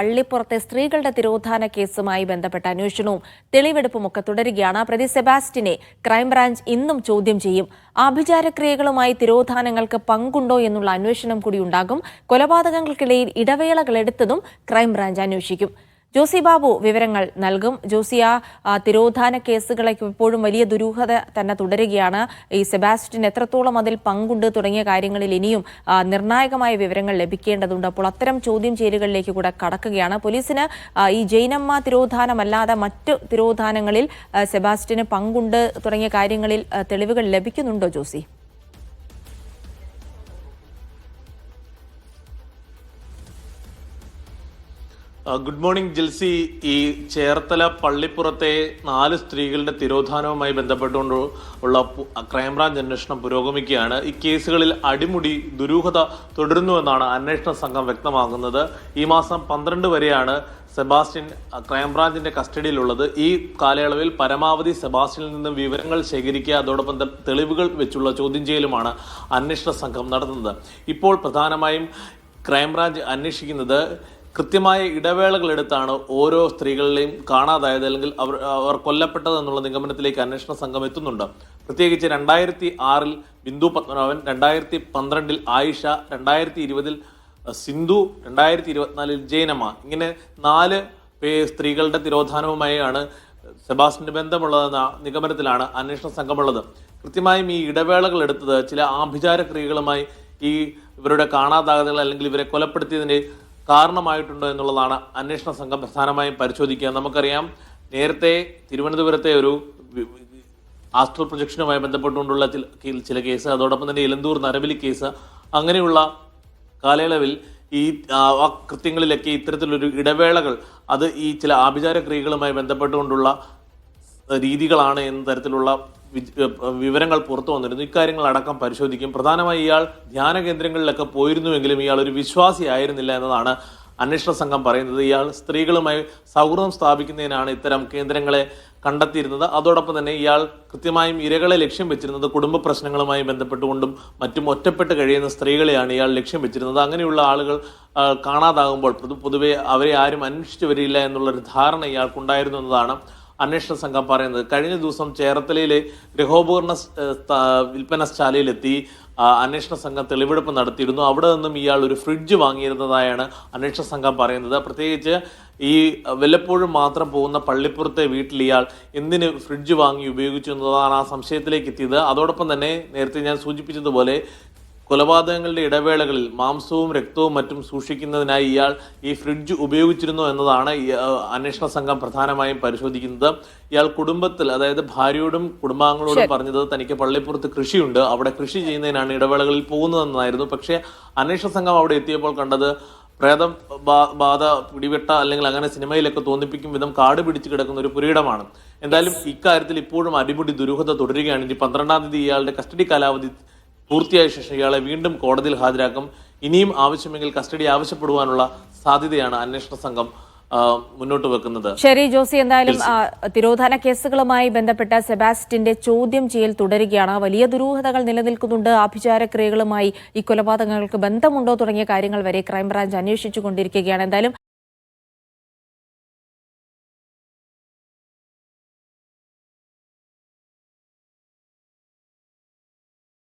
പള്ളിപ്പുറത്തെ സ്ത്രീകളുടെ തിരോധാന കേസുമായി ബന്ധപ്പെട്ട അന്വേഷണവും തെളിവെടുപ്പുമൊക്കെ തുടരുകയാണ്. പ്രതി സെബാസ്റ്റിനെ ക്രൈംബ്രാഞ്ച് ഇന്നും ചോദ്യം ചെയ്യും. ആഭിചാരക്രിയകളുമായി തിരോധാനങ്ങൾക്ക് പങ്കുണ്ടോ എന്നുള്ള അന്വേഷണം കൂടി ഉണ്ടാകും. കൊലപാതകങ്ങൾക്കിടയിൽ ഇടവേളകൾ എടുത്തതും ക്രൈംബ്രാഞ്ച് അന്വേഷിക്കും. ജോസി ബാബു വിവരങ്ങൾ നൽകും. ജോസിയ, തിരോധാന കേസുകളൊക്കെ ഇപ്പോഴും വലിയ ദുരൂഹത തന്നെ തുടരുകയാണ്. ഈ സെബാസ്റ്റ്യൻ എത്രത്തോളം അതിൽ പങ്കുണ്ട് തുടങ്ങിയ കാര്യങ്ങളിൽ ഇനിയും നിർണായകമായ വിവരങ്ങൾ ലഭിക്കേണ്ടതുണ്ട്. അപ്പോൾ അത്തരം ചോദ്യം ചെയ്യലുകളിലേക്ക് കൂടെ കടക്കുകയാണ്. പോലീസിന് ഈ ജൈനമ്മ തിരോധാനമല്ലാതെ മറ്റു തിരോധാനങ്ങളിൽ സെബാസ്റ്റ്യന് പങ്കുണ്ട് തുടങ്ങിയ കാര്യങ്ങളിൽ തെളിവുകൾ ലഭിക്കുന്നുണ്ടോ ജോസി? Good morning Jilsy. ഈ ചേർത്തല പള്ളിപ്പുറത്തെ 4 സ്ത്രീകളുടെ തിരോധാനവുമായി ബന്ധപ്പെട്ടുകൊണ്ട് ഉള്ള ക്രൈംബ്രാഞ്ച് അന്വേഷണം പുരോഗമിക്കുകയാണ്. ഈ കേസുകളിൽ അടിമുടി ദുരൂഹത തുടരുന്നുവെന്നാണ് അന്വേഷണ സംഘം വ്യക്തമാക്കുന്നത്. ഈ മാസം 12 വരെയാണ് സെബാസ്റ്റ്യൻ ക്രൈംബ്രാഞ്ചിന്റെ കസ്റ്റഡിയിലുള്ളത്. ഈ കാലയളവിൽ പരമാവധി സെബാസ്റ്റ്യനിൽ നിന്ന് വിവരങ്ങൾ ശേഖരിക്കുക, അതോടൊപ്പം തെളിവുകൾ വെച്ചുള്ള ചോദ്യം ചെയ്യലുമാണ് അന്വേഷണ സംഘം നടത്തുന്നത്. ഇപ്പോൾ പ്രധാനമായും ക്രൈംബ്രാഞ്ച് അന്വേഷിക്കുന്നത് കൃത്യമായ ഇടവേളകളെടുത്താണ് ഓരോ സ്ത്രീകളിലെയും കാണാതായത് അല്ലെങ്കിൽ അവർ കൊല്ലപ്പെട്ടത് എന്നുള്ള നിഗമനത്തിലേക്ക് അന്വേഷണ സംഘം എത്തുന്നുണ്ട്. പ്രത്യേകിച്ച് 2006 ബിന്ദു പത്മനാഭൻ, 2012 ആയിഷ, 2020 സിന്ധു, 2024 ജൈനമ്മ, ഇങ്ങനെ 4 സ്ത്രീകളുടെ തിരോധാനവുമായാണ് സെബാസ്റ്റ്യന് ബന്ധമുള്ളതെന്ന നിഗമനത്തിലാണ് അന്വേഷണ സംഘമുള്ളത്. കൃത്യമായും ഈ ഇടവേളകൾ എടുത്തത് ചില ആഭിചാര ക്രിയകളുമായി ഈ ഇവരുടെ കാണാതാകതകൾ അല്ലെങ്കിൽ ഇവരെ കൊലപ്പെടുത്തിയതിന്റെ കാരണമായിട്ടുണ്ടോ എന്നുള്ളതാണ് അന്വേഷണ സംഘം പ്രധാനമായും പരിശോധിക്കുക. നമുക്കറിയാം, നേരത്തെ തിരുവനന്തപുരത്തെ ഒരു ആസ്ട്രൽ പ്രൊജക്ഷനുമായി ബന്ധപ്പെട്ടുകൊണ്ടുള്ള ചില കേസ്, അതോടൊപ്പം തന്നെ ഇലന്തൂർ നരബലി കേസ്, അങ്ങനെയുള്ള കാലയളവിൽ ഈ കൃത്യങ്ങളിലൊക്കെ ഇത്തരത്തിലൊരു ഇടവേളകൾ അത് ഈ ചില ആഭിചാര ക്രിയകളുമായി ബന്ധപ്പെട്ടുകൊണ്ടുള്ള രീതികളാണ് എന്ന തരത്തിലുള്ള വിവരങ്ങൾ പുറത്തു വന്നിരുന്നു. ഇക്കാര്യങ്ങൾ അടക്കം പരിശോധിക്കും. പ്രധാനമായി ഇയാൾ ധ്യാന കേന്ദ്രങ്ങളിലൊക്കെ പോയിരുന്നുവെങ്കിലും ഇയാൾ ഒരു വിശ്വാസി ആയിരുന്നില്ല എന്നതാണ് അന്വേഷണ സംഘം പറയുന്നത്. ഇയാൾ സ്ത്രീകളുമായി സൗഹൃദം സ്ഥാപിക്കുന്നതിനാണ് ഇത്തരം കേന്ദ്രങ്ങളെ കണ്ടെത്തിയിരുന്നത്. അതോടൊപ്പം തന്നെ ഇയാൾ കൃത്യമായും ഇരകളെ ലക്ഷ്യം വെച്ചിരുന്നത് കുടുംബ പ്രശ്നങ്ങളുമായി ബന്ധപ്പെട്ടുകൊണ്ടും മറ്റും ഒറ്റപ്പെട്ട് കഴിയുന്ന സ്ത്രീകളെയാണ് ഇയാൾ ലക്ഷ്യം വെച്ചിരുന്നത്. അങ്ങനെയുള്ള ആളുകൾ കാണാതാകുമ്പോൾ പൊതുവെ അവരെ ആരും അന്വേഷിച്ചു വരില്ല എന്നുള്ളൊരു ധാരണ ഇയാൾക്കുണ്ടായിരുന്നു എന്നതാണ് അന്വേഷണ സംഘം പറയുന്നത്. കഴിഞ്ഞ ദിവസം ചേർത്തലയിലെ ഗൃഹോപകരണ വിൽപ്പനശാലയിലെത്തി അന്വേഷണ സംഘം തെളിവെടുപ്പ് നടത്തിയിരുന്നു. അവിടെ നിന്നും ഇയാൾ ഒരു ഫ്രിഡ്ജ് വാങ്ങിയിരുന്നതായാണ് അന്വേഷണ സംഘം പറയുന്നത്. പ്രത്യേകിച്ച് ഈ വല്ലപ്പോഴും മാത്രം പോകുന്ന പള്ളിപ്പുറത്തെ വീട്ടിൽ ഇയാൾ എന്തിന് ഫ്രിഡ്ജ് വാങ്ങി ഉപയോഗിച്ചു എന്നതാണ് ആ സംശയത്തിലേക്ക് എത്തിയത്. അതോടൊപ്പം തന്നെ നേരത്തെ ഞാൻ സൂചിപ്പിച്ചതുപോലെ കൊലപാതകങ്ങളുടെ ഇടവേളകളിൽ മാംസവും രക്തവും മറ്റും സൂക്ഷിക്കുന്നതിനായി ഇയാൾ ഈ ഫ്രിഡ്ജ് ഉപയോഗിച്ചിരുന്നു എന്നതാണ് അന്വേഷണ സംഘം പ്രധാനമായും പരിശോധിക്കുന്നത്. ഇയാൾ കുടുംബത്തിൽ, അതായത് ഭാര്യയോടും കുടുംബാംഗങ്ങളോടും പറഞ്ഞത് തനിക്ക് പള്ളിപ്പുറത്ത് കൃഷിയുണ്ട്, അവിടെ കൃഷി ചെയ്യുന്നതിനാണ് ഇടവേളകളിൽ പോകുന്നതെന്നായിരുന്നു. പക്ഷേ അന്വേഷണ സംഘം അവിടെ എത്തിയപ്പോൾ കണ്ടത് പ്രേതം ബാധ പിടിപെട്ട അല്ലെങ്കിൽ അങ്ങനെ സിനിമയിലൊക്കെ തോന്നിപ്പിക്കും വിധം കാട് പിടിച്ച് കിടക്കുന്ന ഒരു പുരയിടമാണ്. എന്തായാലും ഇക്കാര്യത്തിൽ ഇപ്പോഴും അടിമുടി ദുരൂഹത തുടരുകയാണ്. ഇനി 12-ാം തീയതി ഇയാളുടെ കസ്റ്റഡി കാലാവധി പൂർത്തിയായ ശേഷം ഇയാളെ വീണ്ടും കോടതിയിൽ ഹാജരാക്കും. ഇനിയും ആവശ്യമെങ്കിൽ കസ്റ്റഡി ആവശ്യപ്പെടുവാനുള്ള സാധ്യതയാണ് അന്വേഷണ സംഘം മുന്നോട്ട് വെക്കുന്നത്. ശരി ജോസി, എന്തായാലും തിരോധാന കേസുകളുമായി ബന്ധപ്പെട്ട സെബാസ്റ്റ്യന്റെ ചോദ്യം ചെയ്യൽ തുടരുകയാണ്. വലിയ ദുരൂഹതകൾ നിലനിൽക്കുന്നുണ്ട്. ആഭിചാര ക്രിയകളുമായി ഈ കൊലപാതകങ്ങൾക്ക് ബന്ധമുണ്ടോ തുടങ്ങിയ കാര്യങ്ങൾ വരെ ക്രൈംബ്രാഞ്ച് അന്വേഷിച്ചുകൊണ്ടിരിക്കുകയാണ്. എന്തായാലും